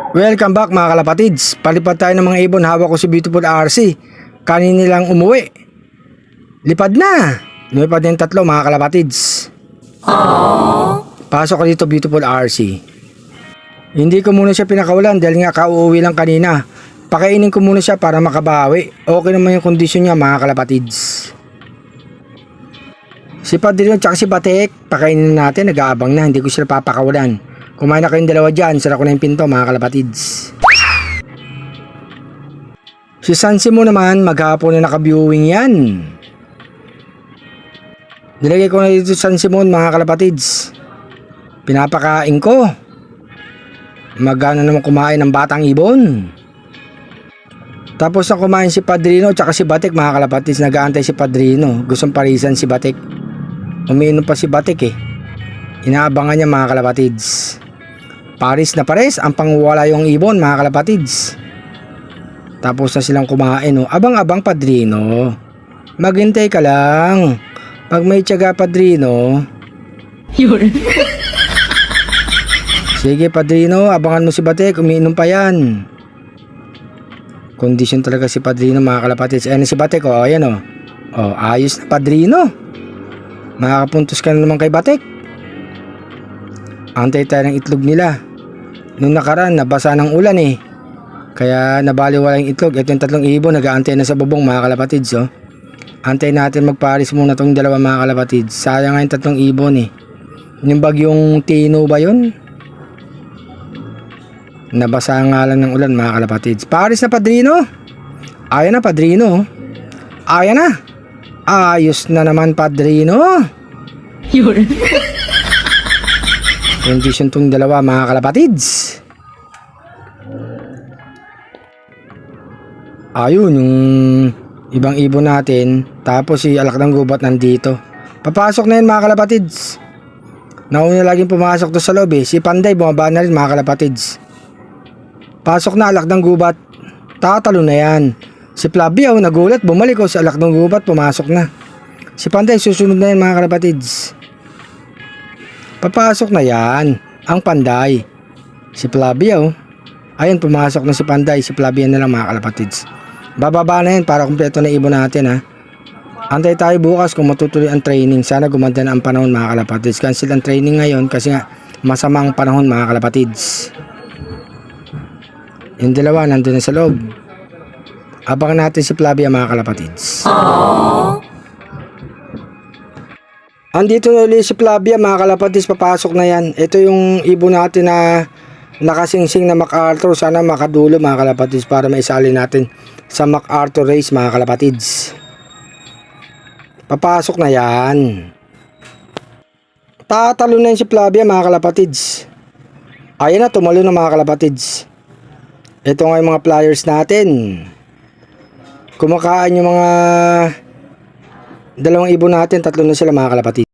Welcome back mga kalapatids. Palipad tayo ng mga ibon. Hawak ko si Beautiful RC. Kanina lang umuwi. Lipad na. Lumipad na yung tatlo mga kalapatids. Pasok ko dito Beautiful RC. Hindi ko muna siya pinakawalan dahil nga kauuwi lang kanina. Pakainin ko muna siya para makabawi. Okay naman yung kondisyon niya mga kalapatids. Si Padrino at si Batik, pakainin natin. Nag-aabang na. Hindi ko sila papakawalan. Kumain na kayong dalawa dyan, sara ko na yung pinto mga kalapatids. Si Sansimo naman, maghapon na naka-viewing yan. Nilagay ko na dito si Sansimo mga kalapatids. Pinapakain ko. Magana naman kumain ng batang ibon. Tapos na kumain si Padrino at si Batik mga kalapatids. Nag-aantay si Padrino. Gustong parisan si Batik. Umiinom pa si Batik eh. Inaabangan niya mga kalapatids. Paris na pares ang pangwala yung ibon mga kalapatids. Tapos na silang kumain oh. Abang-abang Padrino. Maghintay ka lang. Pag may tiyaga Padrino. Sige Padrino, abangan mo si Batik. Umiinom pa yan. Kondisyon talaga si Padrino mga kalapatids. Ayan si Batik oh. Ayan oh. Oh, ayos na Padrino. Makakapuntos ka na naman kay Batik. Antay tayo ng itlog nila. Nung nakaraan, nabasa ng ulan eh. Kaya nabaliwala yung itlog. Ito yung tatlong ibon, nag-aantay na sa bubong mga kalapatids oh. Antay natin magparis muna tong dalawa mga kalapatids. Sayang nga yung tatlong ibon eh. Yung bagyong Tino ba yun? Nabasa nga lang ng ulan mga kalapatids. Paris na Padrino. Ayan na Padrino. Ayan na. Ayos na naman Padrino. Condition tong dalawa mga kalapatids. Ayun yung ibang ibon natin. Tapos si alak ng gubat nandito. Papasok na yun mga kalapatids. Nauna laging pumasok to sa loob eh. Si Panday bumaba na rin mga kalapatids. Pasok na alak ng gubat. Tatalo na yan. Si Flavio nagulat bumalik si alak ng gubat pumasok na. Si Panday susunod na yan mga kalapatids. Papasok na yan ang Panday. Si Flavio. Ayun pumasok na si Panday. Si Flavio na lang mga kalapatids. Bababa na yan para kumpleto na ibon natin ha. Antay tayo bukas kung matutuloy ang training. Sana gumanda na ang panahon mga kalapatids. Cancel ang training ngayon kasi nga masama ang panahon mga kalapatids. Yung dalawa nandun na sa loob. Abangan natin si Flavia mga kalapatids. Andito na ulit si Flavia mga kalapatids. Papasok na yan. Ito yung ibon natin na nakasingsing na MacArthur. Sana makadulo mga kalapatids para maisali natin sa MacArthur race mga kalapatids. Papasok na yan. Tatalo na yun si Flavia mga kalapatids. Ayan na tumalo na mga kalapatids. Ito nga yung mga flyers natin. Kumakain yung mga dalawang ibon natin. Tatlo na sila mga kalapatids.